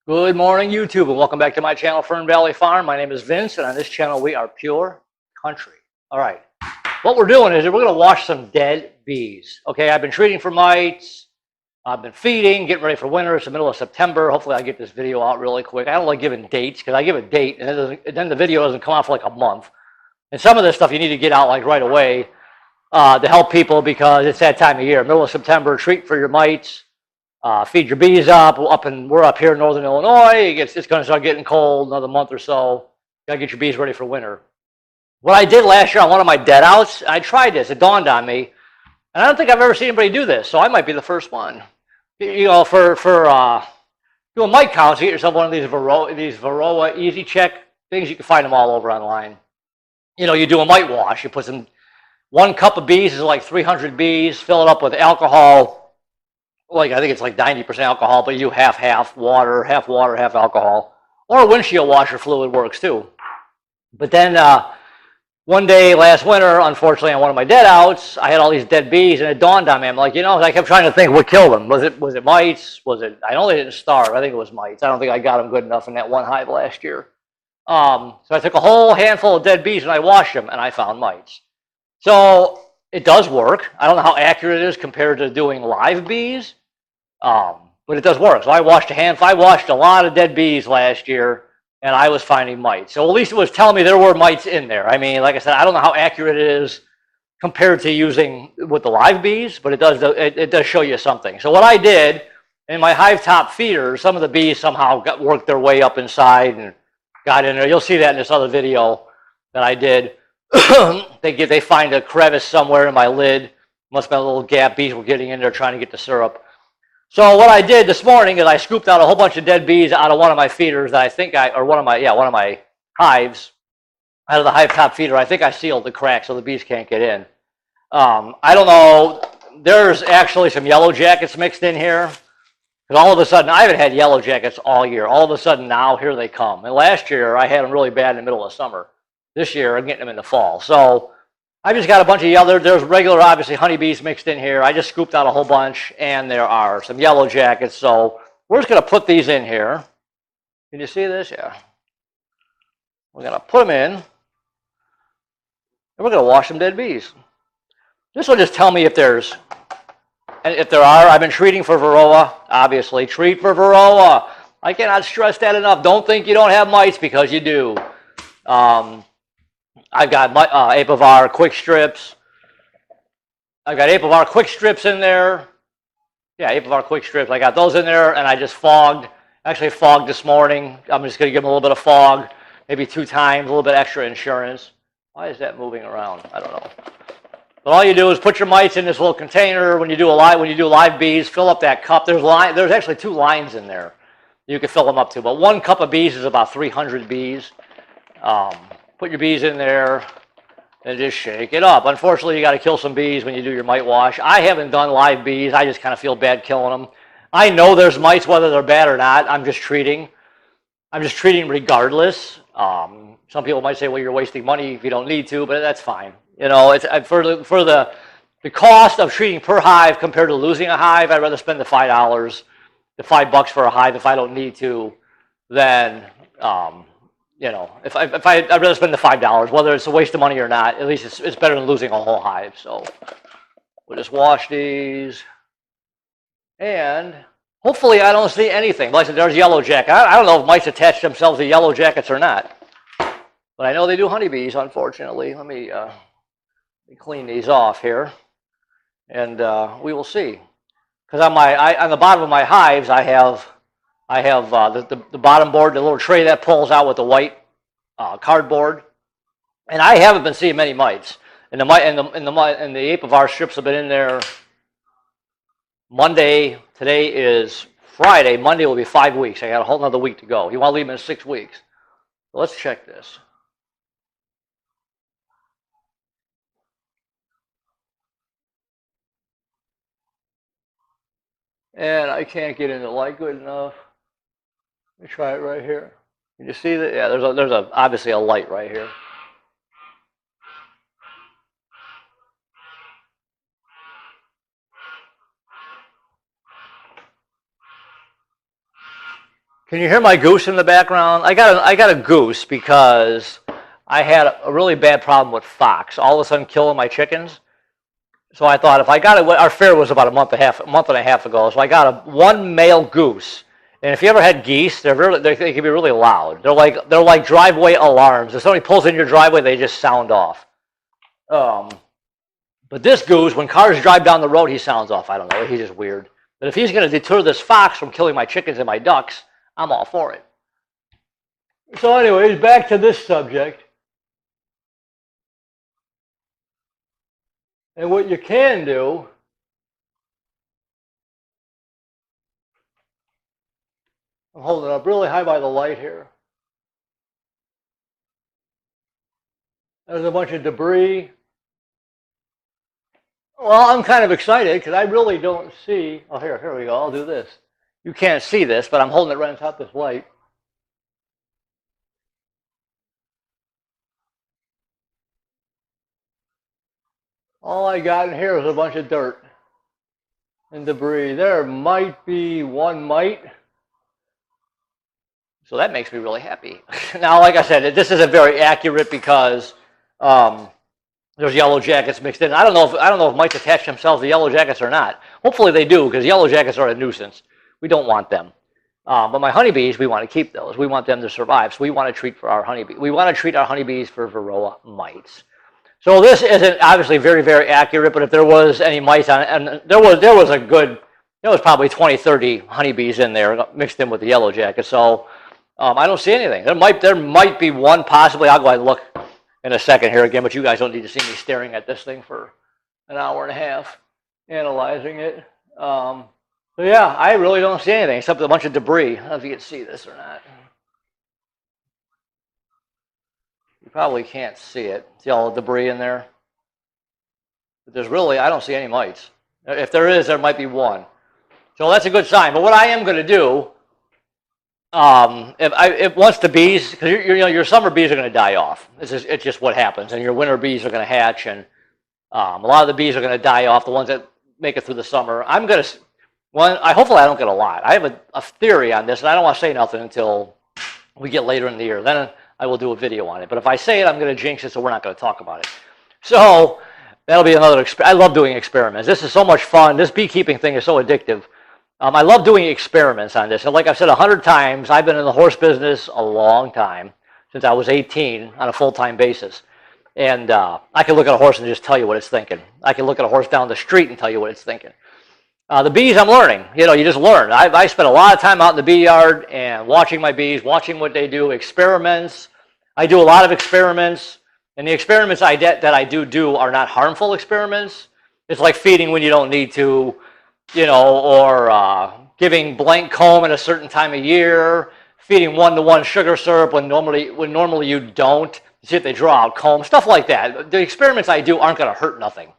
Good morning, YouTube, and welcome back to my channel, Fern Valley Farm. My name is Vince, and on this channel, we are pure country. All right, what we're doing is we're going to wash some dead bees. Okay, I've been treating for mites. I've been feeding, getting ready for winter. It's the middle of September. Hopefully, I get this video out really quick. I don't like giving dates because I give a date, and then the video doesn't come out for like a month. And some of this stuff you need to get out like right away to help people because it's that time of year. Middle of September, treat for your mites. Feed your bees up. We're up here in northern Illinois. It's going to start getting cold another month or so. Got to get your bees ready for winter. What I did last year on one of my dead outs, I tried this. It dawned on me, and I don't think I've ever seen anybody do this. So I might be the first one. You know, for doing mite counts, you get yourself one of these Varroa Easy Check things. You can find them all over online. You know, you do a mite wash. You put some 1 cup of bees is like 300 bees. Fill it up with alcohol. Like I think it's like 90% alcohol, but you do half water, half alcohol, or a windshield washer fluid works too. But then one day last winter, unfortunately, on one of my dead outs, I had all these dead bees, and it dawned on me. I'm like, you know, I kept trying to think what killed them. Was it mites? Was it? I know they didn't starve. I think it was mites. I don't think I got them good enough in that one hive last year. So I took a whole handful of dead bees and I washed them, and I found mites. So it does work. I don't know how accurate it is compared to doing live bees, but it does work. So I washed a lot of dead bees last year, and I was finding mites. So at least it was telling me there were mites in there. I mean, like I said, I don't know how accurate it is compared to using with the live bees, but it does show you something. So what I did in my hive top feeder, some of the bees somehow worked their way up inside and got in there. You'll see that in this other video that I did. They find a crevice somewhere in my lid. Must have been a little gap. Bees were getting in there trying to get the syrup. So what I did this morning is I scooped out a whole bunch of dead bees out of one of my feeders that one of my hives, out of the hive top feeder. I think I sealed the crack so the bees can't get in. I don't know. There's actually some yellow jackets mixed in here. Because all of a sudden, I haven't had yellow jackets all year. All of a sudden now, here they come. And last year, I had them really bad in the middle of summer. This year, I'm getting them in the fall. So I just got a bunch of yellow. There's regular, obviously, honeybees mixed in here. I just scooped out a whole bunch, and there are some yellow jackets. So we're just going to put these in here. Can you see this? Yeah. We're going to put them in, and we're going to wash some dead bees. This will just tell me if there are. I've been treating for Varroa, obviously. Treat for Varroa. I cannot stress that enough. Don't think you don't have mites because you do. I've got Apivar quick strips. I've got Apivar quick strips in there. Yeah, Apivar quick strips. I got those in there, and I just fogged. Actually fogged this morning. I'm just going to give them a little bit of fog, maybe 2 times, a little bit extra insurance. Why is that moving around? I don't know. But all you do is put your mites in this little container. When you do live bees, fill up that cup. There's actually 2 lines in there you can fill them up to. But 1 cup of bees is about 300 bees. Put your bees in there and just shake it up. Unfortunately, you got to kill some bees when you do your mite wash. I haven't done live bees. I just kind of feel bad killing them. I know there's mites, whether they're bad or not. I'm just treating regardless. Some people might say, well, you're wasting money if you don't need to, but that's fine. You know, it's for the cost of treating per hive compared to losing a hive, I'd rather spend the $5, the $5 for a hive if I don't need to, than you know, I'd rather spend the $5, whether it's a waste of money or not. At least it's better than losing a whole hive. So we'll just wash these, and hopefully I don't see anything. Like I said, there's yellow jacket. I don't know if mites attach themselves to yellow jackets or not, but I know they do honeybees. Unfortunately, let me clean these off here, and we will see. Because on the bottom of my hives, I have the bottom board, the little tray that pulls out with the white cardboard, and I haven't been seeing many mites. And the Apivar strips have been in there Monday. Today is Friday. Monday will be 5 weeks. I got a whole another week to go. You want to leave them in 6 weeks? So let's check this. And I can't get into light good enough. Let me try it right here. Can you see that? Yeah, there's obviously a light right here. Can you hear my goose in the background? I got a goose because I had a really bad problem with fox, all of a sudden killing my chickens. So I thought if I got it, our fair was about a month and a half ago. So I got one male goose. And if you ever had geese, they can be really loud. They're like driveway alarms. If somebody pulls in your driveway, they just sound off. But this goose, when cars drive down the road, he sounds off. I don't know. He's just weird. But if he's going to deter this fox from killing my chickens and my ducks, I'm all for it. So anyways, back to this subject. And what you can do, I'm holding it up really high by the light here. There's a bunch of debris. Well, I'm kind of excited because I really don't see. Oh, here we go. I'll do this. You can't see this, but I'm holding it right on top of this light. All I got in here is a bunch of dirt and debris. There might be one mite. So that makes me really happy. Now, like I said, this isn't very accurate because there's yellow jackets mixed in. I don't know if mites attach themselves to yellow jackets or not. Hopefully they do, because yellow jackets are a nuisance. We don't want them. But my honeybees, we want to keep those. We want them to survive. So we want to treat our honeybees for Varroa mites. So this isn't obviously very, very accurate, but if there was any mites on it, and there was probably 20, 30 honeybees in there mixed in with the yellow jacket. So I don't see anything. There might be one possibly. I'll go ahead and look in a second here again, but you guys don't need to see me staring at this thing for an hour and a half analyzing it. So yeah, I really don't see anything except a bunch of debris. I don't know if you can see this or not. You probably can't see it. See all the debris in there? But I don't see any mites. If there is, there might be one. So that's a good sign. But what I am going to do, once the bees, because your summer bees are going to die off. It's just what happens, and your winter bees are going to hatch, and a lot of the bees are going to die off. The ones that make it through the summer, hopefully I don't get a lot. I have a theory on this, and I don't want to say nothing until we get later in the year. Then I will do a video on it. But if I say it, I'm going to jinx it, so we're not going to talk about it. So that'll be another. I love doing experiments. This is so much fun. This beekeeping thing is so addictive. I love doing experiments on this. And like I've said 100 times, I've been in the horse business a long time, since I was 18 on a full-time basis. And I can look at a horse and just tell you what it's thinking. I can look at a horse down the street and tell you what it's thinking. The bees, I'm learning. You just learn. I spent a lot of time out in the bee yard and watching my bees, watching what they do, experiments. I do a lot of experiments. And the experiments that I do are not harmful experiments. It's like feeding when you don't need to, or giving blank comb at a certain time of year, feeding 1-to-1 sugar syrup when normally you don't. See if they draw out comb, stuff like that. The experiments I do aren't going to hurt nothing.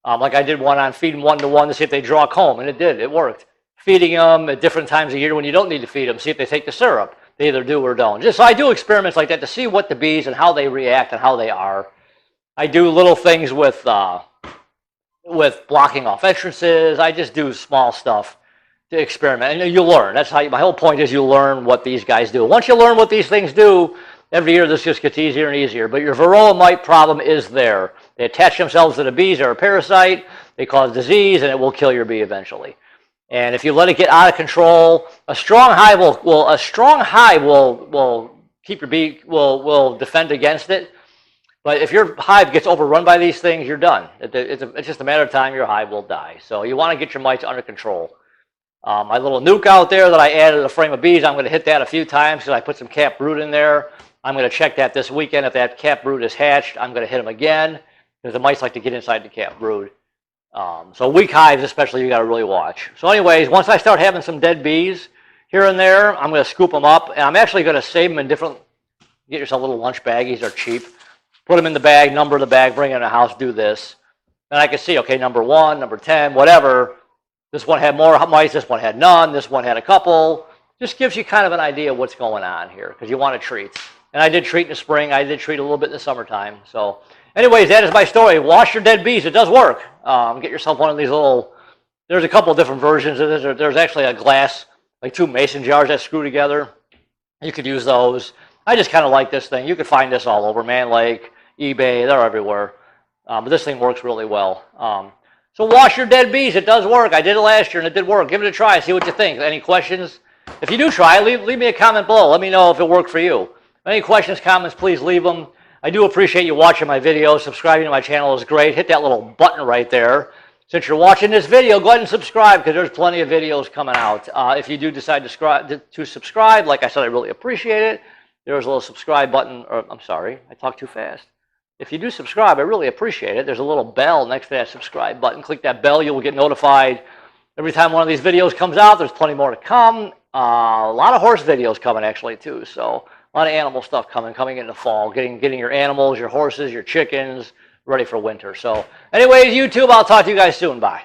Like I did one on feeding 1-to-1 to see if they draw comb, and it did. It worked. Feeding them at different times of year when you don't need to feed them, see if they take the syrup. They either do or don't. So I do experiments like that to see what the bees and how they react and how they are. I do little things with blocking off entrances. I just do small stuff to experiment, and you learn. That's how my whole point is. You learn what these guys do. Once you learn what these things do, every year this just gets easier and easier. But your Varroa mite problem is there. They attach themselves to the bees. They're a parasite. They cause disease, and it will kill your bee eventually. And if you let it get out of control, a strong hive will keep your bee will defend against it. But if your hive gets overrun by these things, you're done. It's just a matter of time. Your hive will die. So you want to get your mites under control. My little nuke out there that I added a frame of bees, I'm going to hit that a few times because I put some capped brood in there. I'm going to check that this weekend. If that capped brood is hatched, I'm going to hit them again because the mites like to get inside the capped brood. So weak hives especially, you got to really watch. So anyways, once I start having some dead bees here and there, I'm going to scoop them up, and I'm actually going to save them in different, get yourself little lunch baggies, they're cheap. Put them in the bag, number the bag, bring it in the house, do this. And I can see, okay, number 1, number 10, whatever. This one had more mice, this one had none, this one had a couple. Just gives you kind of an idea of what's going on here because you want to treat. And I did treat in the spring. I did treat a little bit in the summertime. So anyways, that is my story. Wash your dead bees. It does work. Get yourself one of these little, there's a couple of different versions of this. There's actually a glass like 2 mason jars that screw together. You could use those. I just kind of like this thing. You could find this all over, Man Lake, eBay, they're everywhere. But this thing works really well. So wash your dead bees. It does work. I did it last year and it did work. Give it a try. See what you think. Any questions? If you do try, leave me a comment below. Let me know if it worked for you. Any questions, comments, please leave them. I do appreciate you watching my videos. Subscribing to my channel is great. Hit that little button right there. Since you're watching this video, go ahead and subscribe because there's plenty of videos coming out. If you do decide to subscribe, like I said, I really appreciate it. There's a little subscribe button. Or, I'm sorry, I talked too fast. If you do subscribe, I really appreciate it. There's a little bell next to that subscribe button. Click that bell. You will get notified every time one of these videos comes out. There's plenty more to come. A lot of horse videos coming actually too. So a lot of animal stuff coming into fall. Getting your animals, your horses, your chickens ready for winter. So anyways, YouTube, I'll talk to you guys soon. Bye.